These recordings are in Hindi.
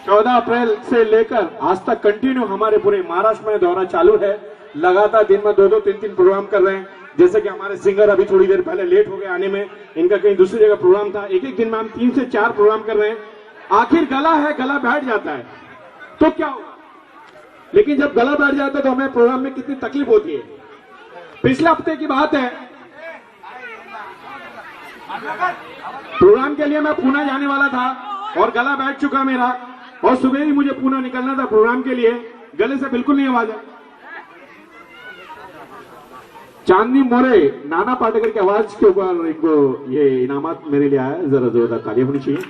14 अप्रैल से लेकर आज तक कंटिन्यू हमारे पूरे महाराष्ट्र में दौरा चालू है। लगातार दिन में 2-2, 3-3 प्रोग्राम कर रहे हैं। जैसे कि हमारे सिंगर अभी थोड़ी देर पहले लेट हो गए आने में, इनका कहीं दूसरी जगह प्रोग्राम था। एक एक दिन में हम 3 से 4 प्रोग्राम कर रहे हैं। आखिर गला है, गला बैठ जाता है तो क्या होगा, लेकिन जब गला बैठ जाता है तो हमें प्रोग्राम में कितनी तकलीफ होती है। पिछले हफ्ते की बात है, प्रोग्राम के लिए मैं पुणे जाने वाला था और गला बैठ चुका मेरा, और सुबह ही मुझे पुणे निकलना था प्रोग्राम के लिए। गले से बिल्कुल नहीं आवाज है। चांदनी मोरे नाना पाटेकर की आवाज के ऊपर इनको ये इनामत मेरे लिए आया, जरा जोरदार तालियां होनी चाहिए।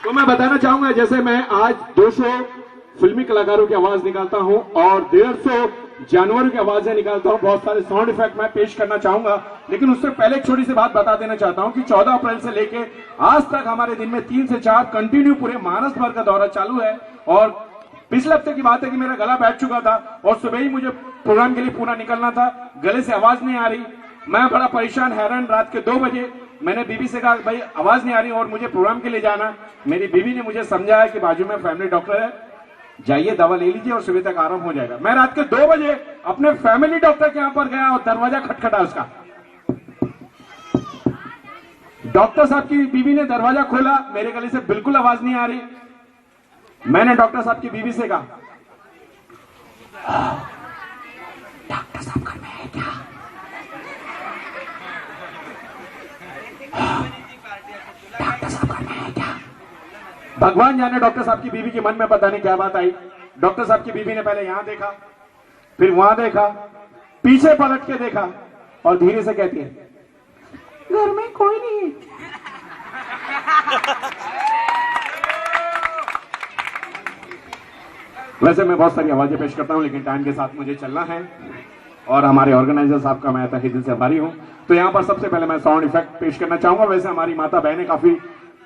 तो मैं बताना चाहूंगा, जैसे मैं आज 200 फिल्मी कलाकारों की आवाज निकालता हूं और 150 जानवरों की आवाजें निकालता हूं, बहुत सारे साउंड इफेक्ट मैं पेश करना चाहूंगा। लेकिन उससे पहले एक छोटी सी बात बता देना चाहता हूं कि 14 अप्रैल से लेके आज तक हमारे दिन में 3 से 4 कंटिन्यू पूरे महाराष्ट्र भर का दौरा चालू है। और पिछले हफ्ते की बात है कि मेरा गला बैठ चुका था और सुबह ही मुझे प्रोग्राम के लिए पूरा निकलना था। गले से आवाज नहीं आ रही, मैं बड़ा परेशान हैरान। रात के 2 बजे मैंने बीबी से कहा, भाई आवाज नहीं आ रही और मुझे प्रोग्राम के लिए जाना। मेरी बीबी ने मुझे समझाया कि बाजू में फैमिली डॉक्टर है, जाइए दवा ले लीजिए और सुबह तक आराम हो जाएगा। मैं रात के 2 बजे अपने फैमिली डॉक्टर के यहां पर गया और दरवाजा खटखटा उसका। डॉक्टर साहब की बीबी ने दरवाजा खोला, मेरे गले से बिल्कुल आवाज नहीं आ रही। मैंने डॉक्टर साहब की बीवी से कहा, डॉक्टर साहब घर में है क्या? डॉक्टर साहब घर में है क्या? भगवान जाने डॉक्टर साहब की बीवी के मन में पता नहीं क्या बात आई। डॉक्टर साहब की बीवी ने पहले यहां देखा, फिर वहां देखा, पीछे पलट के देखा और धीरे से कहती है, घर में कोई नहीं है। वैसे मैं बहुत सारी आवाजें पेश करता हूं, लेकिन टाइम के साथ मुझे चलना है और हमारे ऑर्गेनाइजर साहब का मैं तहे दिल से आभारी हूं। तो यहां पर सबसे पहले मैं साउंड इफेक्ट पेश करना चाहूंगा। वैसे हमारी माता बहनें काफी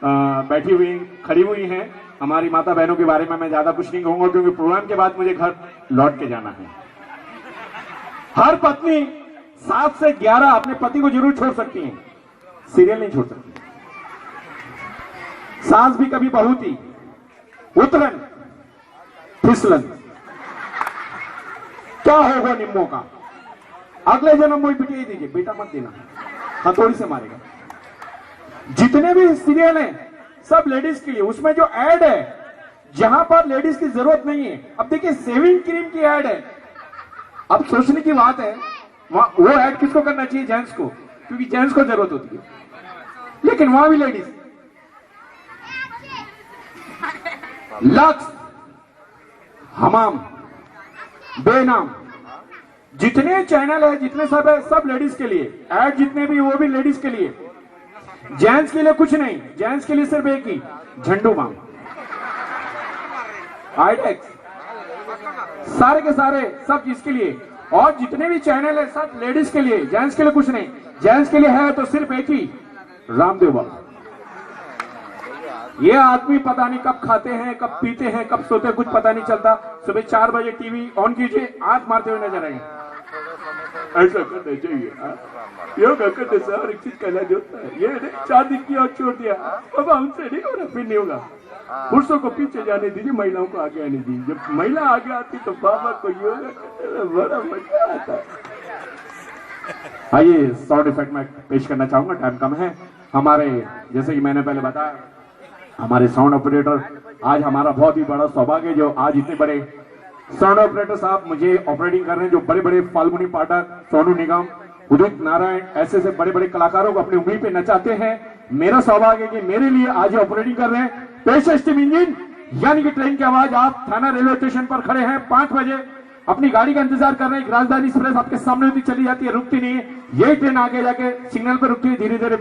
बैठी हुई खड़ी हुई हैं। हमारी माता बहनों के बारे में मैं ज्यादा कुछ नहीं कहूंगा, क्योंकि प्रोग्राम के बाद मुझे घर लौट के जाना है। हर पत्नी 7 से 11 अपने पति को जरूर छोड़ सकती है, सीरियल नहीं छोड़ सकती। सास भी कभी बहू थी, उतरन फिसलन, क्या होगा निम्बो का, अगले जन्म वही पिटाई दीजिए, बेटा मत देना, हथौड़ी से मारेगा। जितने भी सीरियल हैं सब लेडीज के लिए। उसमें जो एड है जहां पर लेडीज की जरूरत नहीं है, अब देखिए सेविंग क्रीम की एड है। अब सोचने की बात है, वो एड किसको करना चाहिए? जेंट्स को, क्योंकि जेंट्स को जरूरत होती है, लेकिन वहां भी लेडीज। लक्स, हमाम, बेनाम, जितने चैनल है, जितने सब है, सब लेडीज के लिए। एड जितने भी वो भी लेडीज के लिए, जेंट्स के लिए कुछ नहीं। जेंट्स के लिए सिर्फ एक ही, झंडू माम, आईटेक्स, सारे के सारे सब किसके लिए? और जितने भी चैनल है सब लेडीज के लिए, जेंट्स के लिए कुछ नहीं। जेंट्स के लिए है तो सिर्फ एक ही, रामदेव बाबा। ये आदमी पता नहीं कब खाते हैं, कब पीते हैं, कब सोते हैं, कुछ पता नहीं चलता। सुबह 4 बजे टीवी ऑन कीजिए, आंख मारते हुए नजर आएंगे। ऐसा करना चाहिए, योगा करने से हर एक चीज का इलाज होता है। ये नहीं 4 दिन की और छोड़ दिया, अब हमसे नहीं हो रहा, फिर नहीं होगा। पुरुषों को पीछे जाने दीजिए, महिलाओं को आगे आने दीजिए। जब महिला आगे आती तो बाबा को योगा करने में बड़ा मजा आता है। आइए साउंड इफेक्ट में पेश करना चाहूंगा, टाइम कम है हमारे। जैसे कि मैंने पहले बताया, हमारे साउंड ऑपरेटर, आज हमारा बहुत ही बड़ा सौभाग्य है जो आज इतने बड़े साउंड ऑपरेटर साहब मुझे ऑपरेटिंग कर रहे हैं, जो बड़े बड़े फाल्गुनी पाठक, सोनू निगम, उदित नारायण, ऐसे बड़े बड़े कलाकारों को अपनी उंगली पे नचाते हैं। मेरा सौभाग्य है कि मेरे लिए आज ऑपरेटिंग कर रहे हैं पेश स्टीम इंजन, यानी कि ट्रेन की आवाज। आप थाना रेलवे स्टेशन पर खड़े हैं, 5 बजे अपनी गाड़ी का इंतजार कर रहे हैं। राजधानी एक्सप्रेस आपके सामने होती चली जाती है, रुकती नहीं है। यही ट्रेन आगे जाके सिग्नल पर रुकती है, धीरे धीरे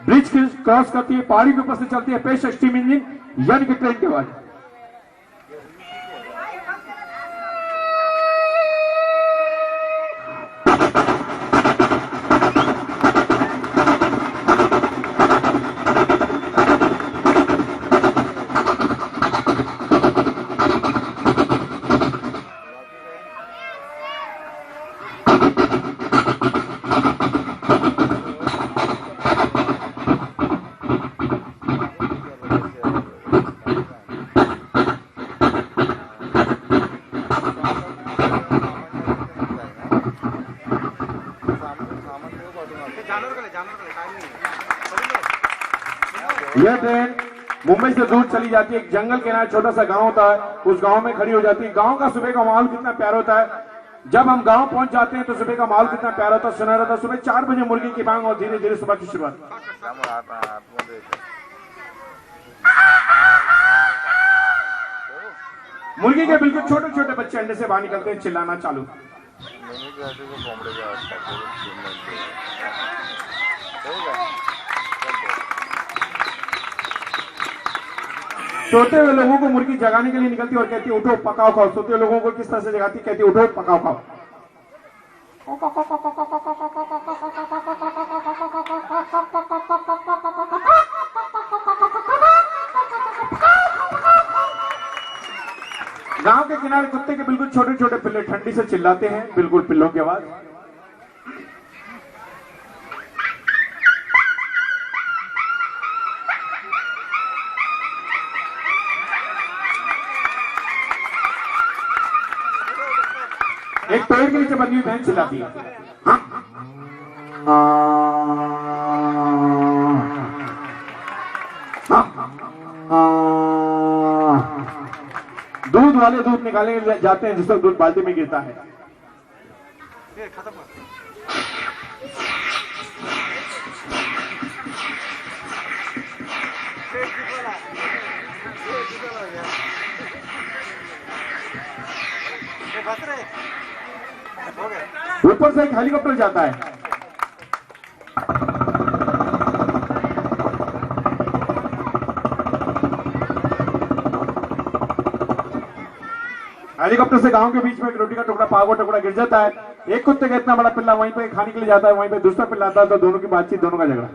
ब्रिज क्रॉस करती है, पहाड़ी के ऊपर से चलती है। पेश स्टीम इंजन, यानी कि ट्रेन की आवाज। ट्रेन मुंबई से दूर चली जाती है, एक जंगल के किनारे छोटा सा गांव होता है, उस गांव में खड़ी हो जाती है। गांव का सुबह का माहौल कितना प्यारा होता है। जब हम गांव पहुंच जाते हैं तो सुबह का माहौल कितना प्यारा होता है, सुना रहता है। सुबह 4 बजे मुर्गी की मांग और धीरे धीरे सुबह की शुरुआत। मुर्गी के बिल्कुल छोटे छोटे बच्चे अंडे से बाहर निकलते हैं, चिल्लाना चालू। सोते हुए लोगों को मुर्गी जगाने के लिए निकलती है और कहती है उठो पकाओ खाओ। सोते हुए लोगों को किस तरह से जगाती, कहती है उठो पकाओ खाओ। गांव के किनारे कुत्ते के बिल्कुल छोटे छोटे पिल्ले ठंडी से चिल्लाते हैं, बिल्कुल पिल्लों की आवाज। एक पेड़ के नीचे बनी हुई बहन चिल्लाती है। दूध वाले दूध निकालने जाते हैं, जिस वक्त दूध बाल्टी में गिरता है। ऊपर से एक हेलीकॉप्टर जाता है। हेलीकॉप्टर से गांव के बीच में एक रोटी का टुकड़ा, पाव का टुकड़ा गिर जाता है। एक कुत्ते का इतना बड़ा पिल्ला वहीं पे खाने के लिए जाता है, वहीं पे दूसरा पिल्ला आता है, तो दोनों की बातचीत, दोनों का झगड़ा।